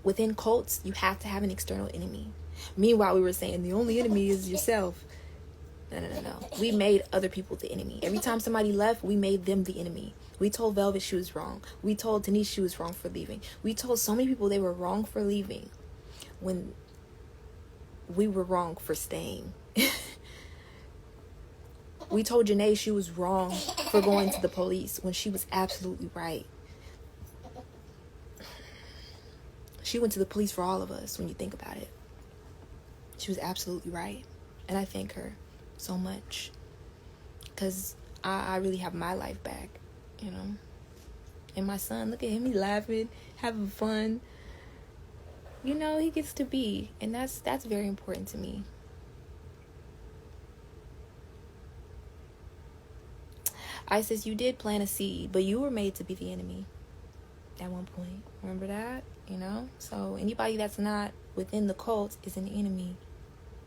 within cults, you have to have an external enemy. Meanwhile, we were saying the only enemy is yourself. No. We made other people the enemy. Every time somebody left, we made them the enemy. We told Velvet she was wrong. We told Denise she was wrong for leaving. We told so many people they were wrong for leaving when we were wrong for staying. We told Janae she was wrong for going to the police when she was absolutely right. She went to the police for all of us when you think about it. She was absolutely right. And I thank her so much. Because I really have my life back, you know. And my son, look at him, he's laughing, having fun. You know, he gets to be. And that's very important to me. Isis, you did plant a seed, but you were made to be the enemy at one point. Remember that? You know? So anybody that's not within the cult is an enemy,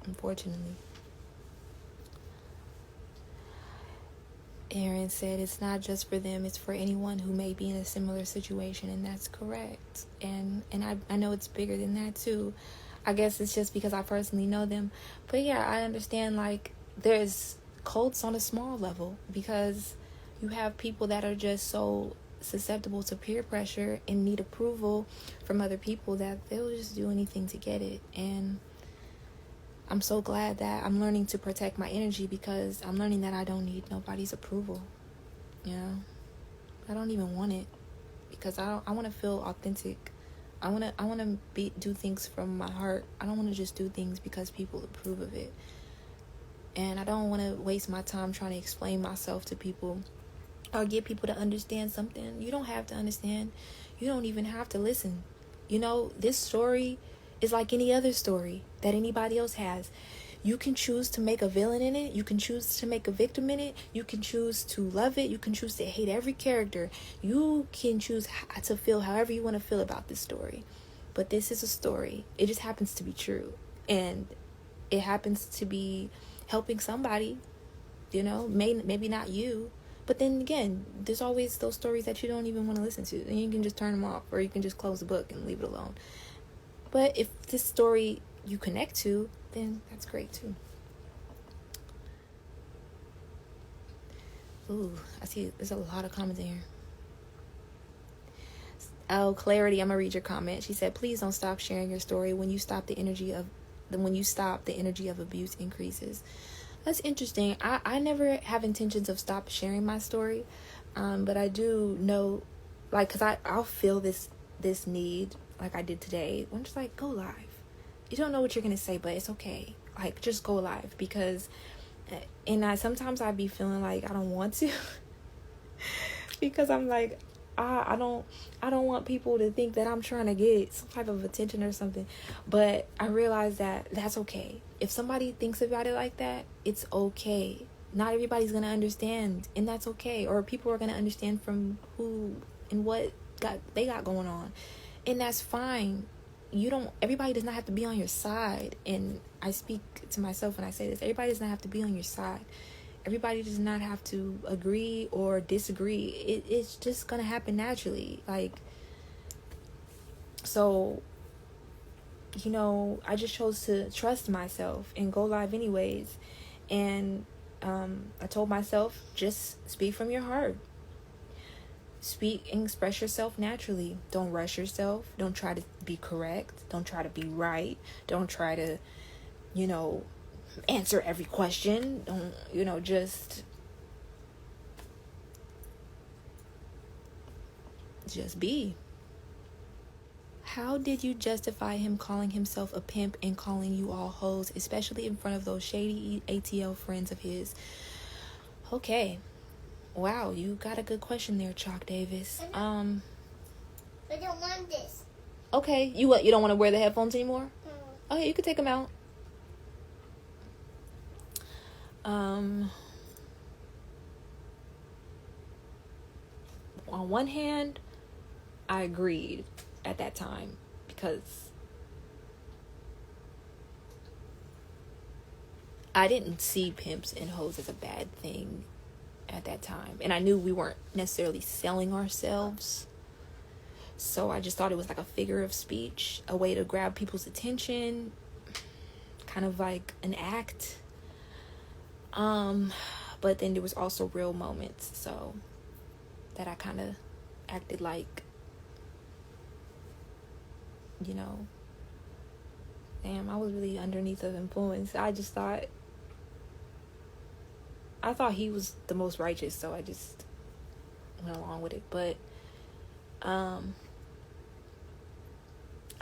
unfortunately. Aaron said it's not just for them, it's for anyone who may be in a similar situation, and that's correct. And I know it's bigger than that too. I guess it's just because I personally know them. But yeah, I understand, like, there's cults on a small level because you have people that are just so susceptible to peer pressure and need approval from other people that they'll just do anything to get it. And I'm so glad that I'm learning to protect my energy because I'm learning that I don't need nobody's approval. You know, I don't even want it because I want to feel authentic. I want to do things from my heart. I don't want to just do things because people approve of it. And I don't want to waste my time trying to explain myself to people or get people to understand something. You don't have to understand. You don't even have to listen. You know, this story is like any other story that anybody else has. You can choose to make a villain in it. You can choose to make a victim in it. You can choose to love it. You can choose to hate every character. You can choose to feel however you want to feel about this story. But this is a story. It just happens to be true. And it happens to be helping somebody, you know, maybe not you. But then again, there's always those stories that you don't even want to listen to. And you can just turn them off, or you can just close the book and leave it alone. But if this story you connect to, then that's great too. Ooh, I see there's a lot of comments in here. Oh, Clarity, I'm gonna read your comment. She said, please don't stop sharing your story. When you stop, the energy of abuse increases. That's interesting. I never have intentions of stop sharing my story. But I do know, like, because I'll feel this need, like I did today. I'm just like, go live. You don't know what you're going to say, but it's okay. Like, just go live. Because, and sometimes I be feeling like I don't want to. Because I'm like, I don't want people to think that I'm trying to get some type of attention or something. But I realize that that's okay. If somebody thinks about it like that, it's okay. Not everybody's going to understand, and that's okay. Or people are going to understand from who and what they got going on. And that's fine. Everybody does not have to be on your side. And I speak to myself when I say this. Everybody does not have to be on your side. Everybody does not have to agree or disagree. It's just going to happen naturally. Like, so, you know, I just chose to trust myself and go live anyways. And I told myself, just speak from your heart. Speak and express yourself naturally. Don't rush yourself. Don't try to be correct. Don't try to be right. Don't try to, you know, answer every question. Don't, you know, just be. How did you justify him calling himself a pimp and calling you all hoes, especially in front of those shady ATL friends of his? Okay. Wow, you got a good question there, Chalk Davis. I don't want this. Okay, you don't want to wear the headphones anymore? Okay, you can take them out. On one hand, I agreed at that time because I didn't see pimps and hoes as a bad thing at that time. And I knew we weren't necessarily selling ourselves. So I just thought it was like a figure of speech, a way to grab people's attention, kind of like an act. But then there was also real moments, so that I kind of acted like, you know, damn, I was really underneath of influence. I thought he was the most righteous, so I just went along with it. But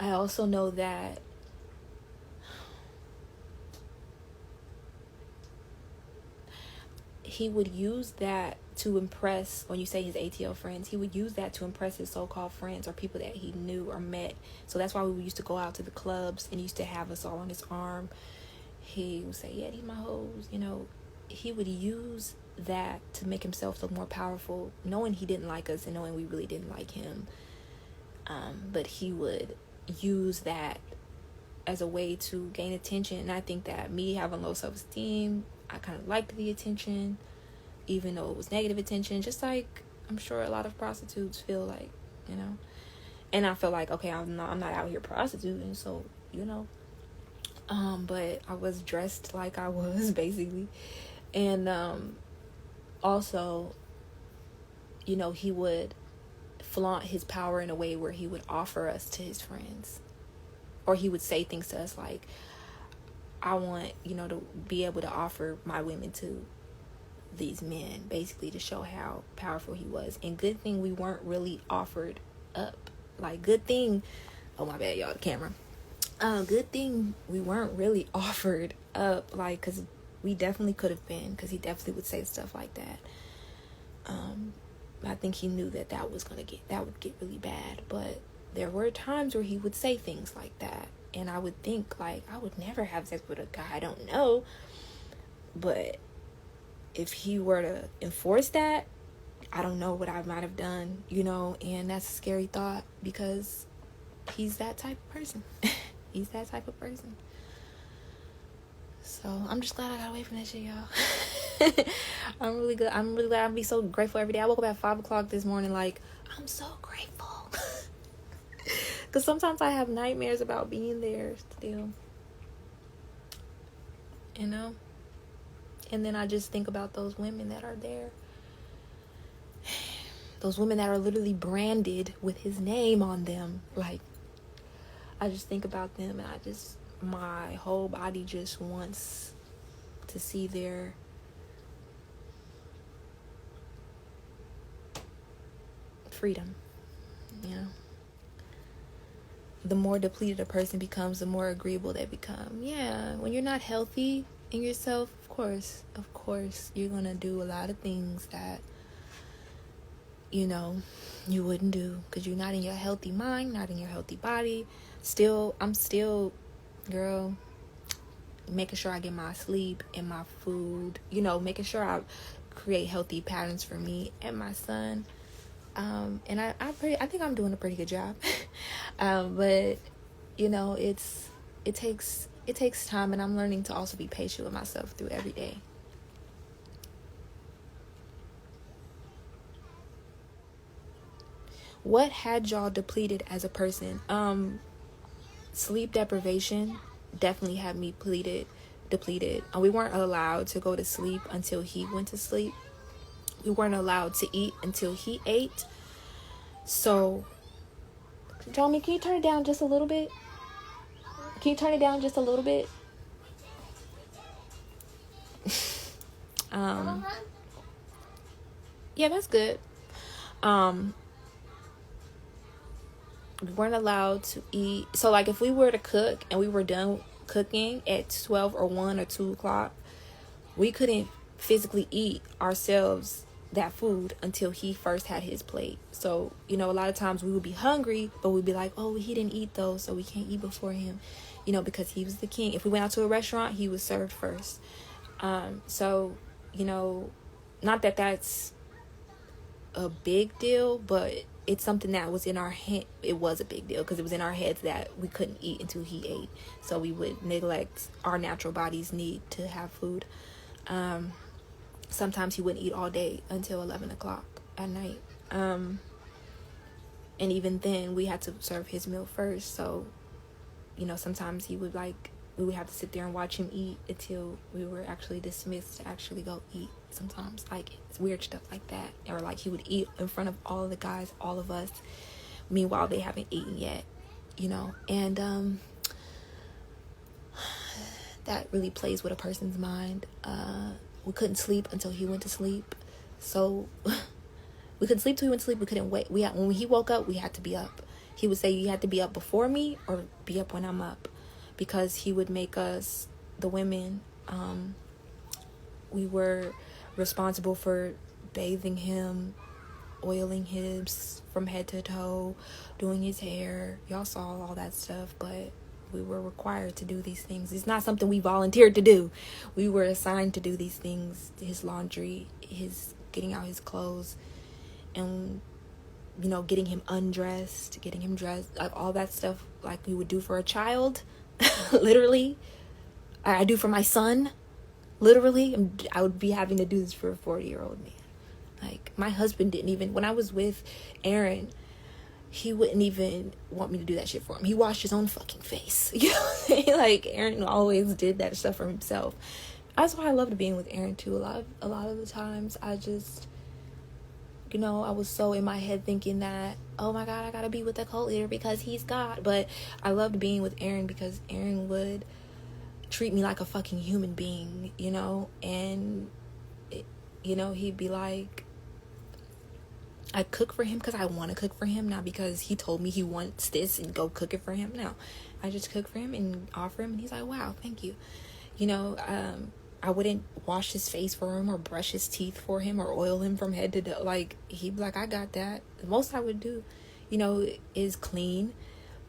I also know that he would use that to impress, when you say his ATL friends, he would use that to impress his so-called friends or people that he knew or met. So that's why we used to go out to the clubs and used to have us all on his arm. He would say, yeah, these my hoes, you know. He would use that to make himself look more powerful, knowing he didn't like us and knowing we really didn't like him. But he would use that as a way to gain attention. And I think that me having low self-esteem, I kind of liked the attention, even though it was negative attention, just like I'm sure a lot of prostitutes feel like, you know. And I feel like, okay, I'm not out here prostituting, so, you know. But I was dressed like I was, basically. And also, you know, he would flaunt his power in a way where he would offer us to his friends. Or he would say things to us like, I want, you know, to be able to offer my women to these men, basically to show how powerful he was. And good thing we weren't really offered up. Like, good thing, oh my bad, y'all, the camera. Good thing we weren't really offered up, like, because we definitely could have been, because he definitely would say stuff like that. I think he knew that would get really bad. But there were times where he would say things like that, and I would think, like, I would never have sex with a guy I don't know. But if he were to enforce that, I don't know what I might have done, you know. And that's a scary thought, because he's that type of person. He's that type of person. So I'm just glad I got away from that shit, y'all. I'm really glad. I'm be so grateful every day. I woke up at 5:00 this morning, like, I'm so grateful. Because sometimes I have nightmares about being there still, you know. And then I just think about those women that are there. Those women that are literally branded with his name on them. Like, I just think about them, and my whole body just wants to see their freedom, you know. The more depleted a person becomes, the more agreeable they become. Yeah, when you're not healthy in yourself, of course, you're gonna do a lot of things that, you know, you wouldn't do, because you're not in your healthy mind, not in your healthy body. I'm still, girl, making sure I get my sleep and my food, you know, making sure I create healthy patterns for me and my son. And I think I'm doing a pretty good job. But, you know, it takes time, and I'm learning to also be patient with myself through every day. What had y'all depleted as a person? Sleep deprivation definitely had me depleted. We weren't allowed to go to sleep until he went to sleep. We weren't allowed to eat until he ate. So, Jomi, can you turn it down just a little bit? Yeah, that's good. We weren't allowed to eat. So, like, if we were to cook and we were done cooking at 12 or 1 or 2 o'clock, we couldn't physically eat ourselves that food until he first had his plate. So, you know, a lot of times we would be hungry, but we'd be like, oh, he didn't eat those, so we can't eat before him, you know, because he was the king. If we went out to a restaurant, he was served first. So, you know, not that that's a big deal, but it's something that was in our head. It was a big deal because it was in our heads that we couldn't eat until he ate. So we would neglect our natural body's need to have food. Sometimes he wouldn't eat all day until 11 o'clock at night. And even then, we had to serve his meal first. So, you know, sometimes he would like, we would have to sit there and watch him eat until we were actually dismissed to actually go eat. Sometimes, like, it's weird stuff like that. Or like he would eat in front of all of the guys, all of us. Meanwhile, they haven't eaten yet, you know. And that really plays with a person's mind. We couldn't sleep until he went to sleep. So we couldn't sleep till he went to sleep. We couldn't wait. When he woke up, we had to be up. He would say, you had to be up before me or be up when I'm up. Because he would make us, the women, we were responsible for bathing him, oiling him from head to toe, doing his hair. Y'all saw all that stuff, but we were required to do these things. It's not something we volunteered to do. We were assigned to do these things. His laundry, his getting out his clothes, and, you know, getting him undressed, getting him dressed, like all that stuff like we would do for a child. Literally, I do for my son. Literally, I would be having to do this for a 40-year-old man. Like, my husband didn't even, when I was with Aaron, he wouldn't even want me to do that shit for him. He washed his own fucking face. You know what I'm saying? Like, Aaron always did that stuff for himself. That's why I loved being with Aaron too. A lot of the times I just, you know, I was so in my head thinking that, oh my God, I gotta be with the cult leader because he's God. But I loved being with Aaron because Aaron would treat me like a fucking human being, you know. And you know, he'd be like, I cook for him because I want to cook for him, not because he told me he wants this and go cook it for him. No, I just cook for him and offer him, and he's like, wow, thank you. You know, I wouldn't wash his face for him or brush his teeth for him or oil him from head to toe. Like, he'd be like, I got that. The most I would do, you know, is clean,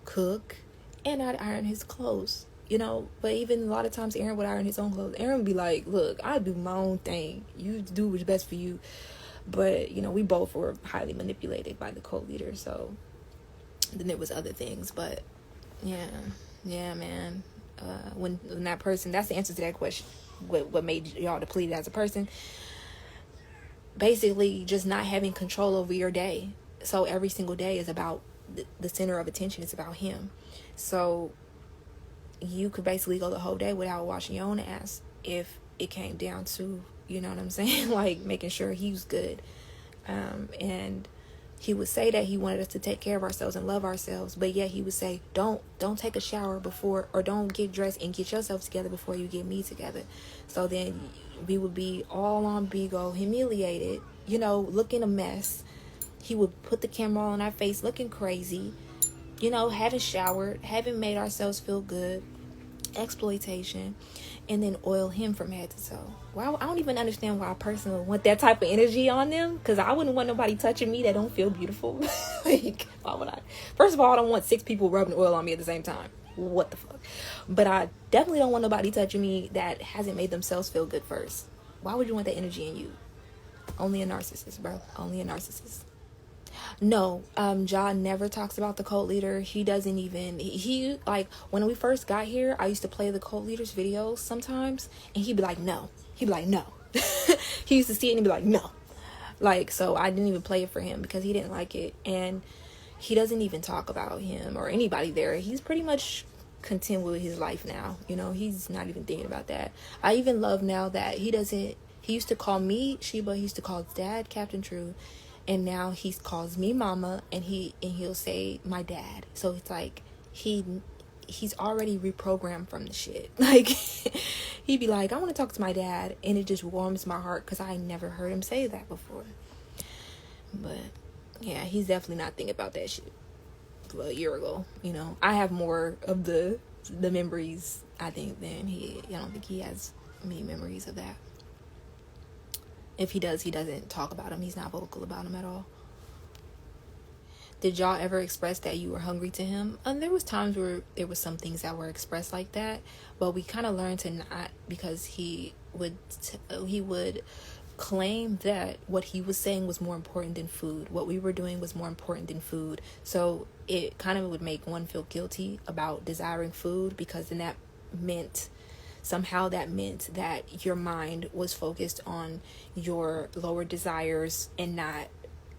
cook, and I'd iron his clothes, you know. But even a lot of times Aaron would iron his own clothes. Aaron would be like, look, I do my own thing. You do what's best for you. But, you know, we both were highly manipulated by the cult leader. So then there was other things. But, yeah, man. When that person, that's the answer to that question. What made y'all depleted as a person? Basically, just not having control over your day. So every single day is about the center of attention. It's about him. So you could basically go the whole day without washing your own ass if it came down to, you know what I'm saying? Like, making sure he was good. And he would say that he wanted us to take care of ourselves and love ourselves. But yet he would say, don't take a shower before, or don't get dressed and get yourself together before you get me together. So then we would be all on Bigo, humiliated, you know, looking a mess. He would put the camera on our face looking crazy, you know, haven't showered, haven't made ourselves feel good. Exploitation. And then oil him from head to toe. Well, I don't even understand why a person would want that type of energy on them, because I wouldn't want nobody touching me that don't feel beautiful. Like, why would I? First of all, I don't want 6 people rubbing oil on me at the same time. What the fuck? But I definitely don't want nobody touching me that hasn't made themselves feel good first. Why would you want that energy in you? Only a narcissist, bro. Only a narcissist. No, John never talks about the cult leader. He doesn't even, he like, when we first got here, I used to play the cult leader's videos sometimes, and he'd be like, no. He'd be like, no. He used to see it and he'd be like, no. Like, so I didn't even play it for him because he didn't like it. And he doesn't even talk about him or anybody there. He's pretty much content with his life now. You know, he's not even thinking about that. I even love now that he used to call me Sheba. He used to call his dad Captain True. And now he calls me mama, and he'll say my dad. So it's like he's already reprogrammed from the shit. Like, he'd be like, I want to talk to my dad, and it just warms my heart because I never heard him say that before. But yeah, he's definitely not thinking about that shit a year ago. You know, I have more of the memories, I think, than he. I don't think he has many memories of that. If he does, he doesn't talk about him. He's not vocal about him at all. Did y'all ever express that you were hungry to him? And there was times where there was some things that were expressed like that, but we kind of learned to not, because he would claim that what he was saying was more important than food. What we were doing was more important than food. So it kind of would make one feel guilty about desiring food, because then that meant that your mind was focused on your lower desires and not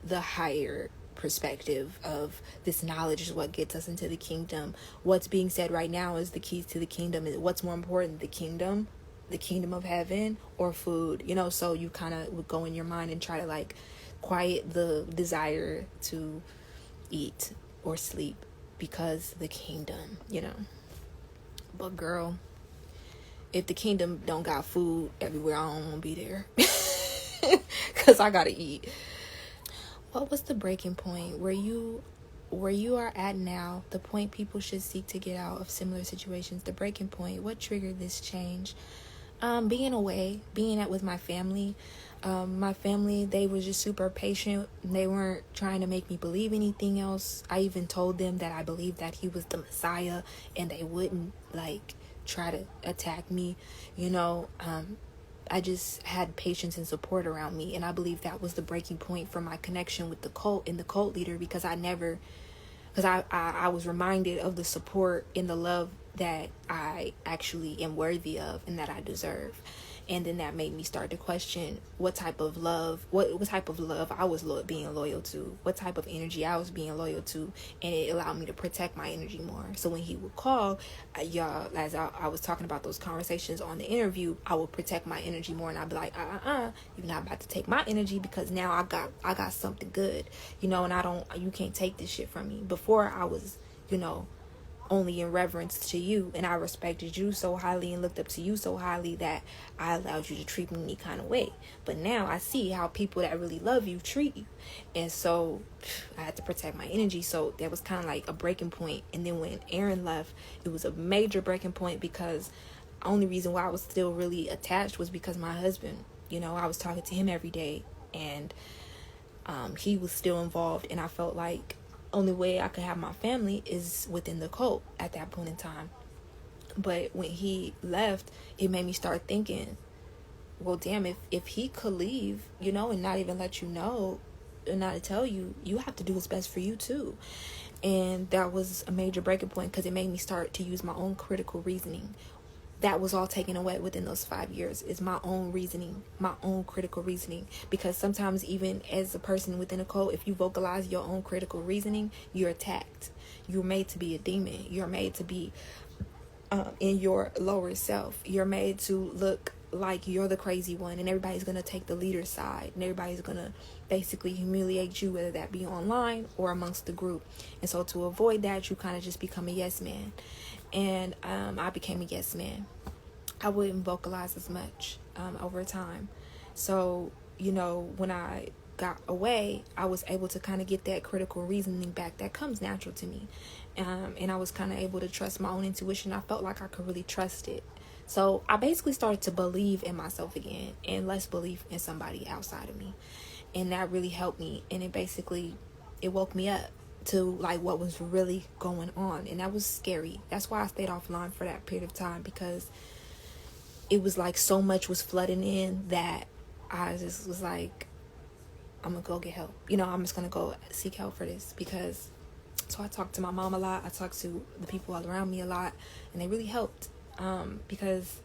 the higher perspective of this knowledge is what gets us into the kingdom. What's being said right now is the keys to the kingdom. What's more important, the kingdom of heaven, or food? So you kind of would go in your mind and try to like quiet the desire to eat or sleep because the kingdom. But girl, if the kingdom don't got food everywhere, I don't want to be there. Because I gotta eat. What was the breaking point where you are at now, the point people should seek to get out of similar situations, the breaking point? What triggered this change? Being away, being with my family. My family, they were just super patient. They weren't trying to make me believe anything else. I even told them that I believed that he was the Messiah, and they wouldn't like try to attack me. I just had patience and support around me, and I believe that was the breaking point for my connection with the cult and the cult leader, because I was reminded of the support and the love that I actually am worthy of and that I deserve. And then that made me start to question what type of love I was being loyal to, what type of energy I was being loyal to, and it allowed me to protect my energy more. So when he would call, y'all, as I was talking about those conversations on the interview, I would protect my energy more, and I'd be like, you're not about to take my energy, because now I got something good, and you can't take this shit from me. Before I was, only in reverence to you, and I respected you so highly and looked up to you so highly that I allowed you to treat me any kind of way. But now I see how people that really love you treat you, and so I had to protect my energy. So that was kind of like a breaking point. And then when Aaron left, it was a major breaking point, because the only reason why I was still really attached was because my husband, I was talking to him every day, and he was still involved, and I felt like only way I could have my family is within the cult at that point in time. But when he left, it made me start thinking, well, damn, if he could leave, and not even let you know, and not to tell you, you have to do what's best for you too. And that was a major breaking point, because it made me start to use my own critical reasoning. That was all taken away within those 5 years, is my own reasoning, my own critical reasoning. Because sometimes, even as a person within a cult, if you vocalize your own critical reasoning, you're attacked. You're made to be a demon. You're made to be in your lower self. You're made to look like you're the crazy one, and everybody's going to take the leader's side, and everybody's going to basically humiliate you, whether that be online or amongst the group. And so to avoid that, you kind of just become a yes man. And I became a yes man. I wouldn't vocalize as much over time. So, when I got away, I was able to kind of get that critical reasoning back that comes natural to me. And I was kind of able to trust my own intuition. I felt like I could really trust it. So I basically started to believe in myself again, and less belief in somebody outside of me. And that really helped me. And it woke me up to like what was really going on, and that was scary. That's why I stayed offline for that period of time, because it was like so much was flooding in that I just was like, I'm gonna go get help. I'm just gonna go seek help for this. So I talked to my mom a lot, I talked to the people all around me a lot, and they really helped, because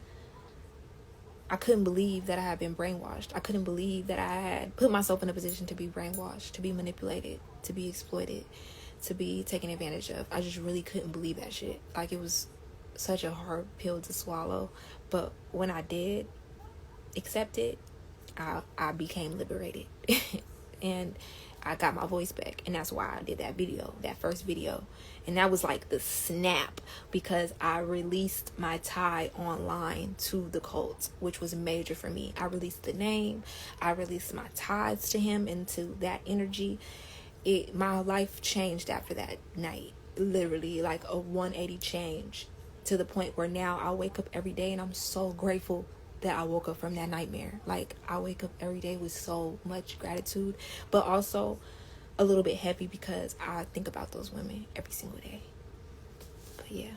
I couldn't believe that I had been brainwashed. I couldn't believe that I had put myself in a position to be brainwashed, to be manipulated, to be exploited, to be taken advantage of. I just really couldn't believe that shit. Like, it was such a hard pill to swallow. But when I did accept it, I became liberated. And I got my voice back. And that's why I did that first video. And that was like the snap, because I released my tie online to the cult, which was major for me. I released the name. I released my ties to him and to that energy. My life changed after that night. Literally like a 180 change, to the point where now I wake up every day and I'm so grateful that I woke up from that nightmare. Like, I wake up every day with so much gratitude, but also a little bit heavy, because I think about those women every single day. But yeah.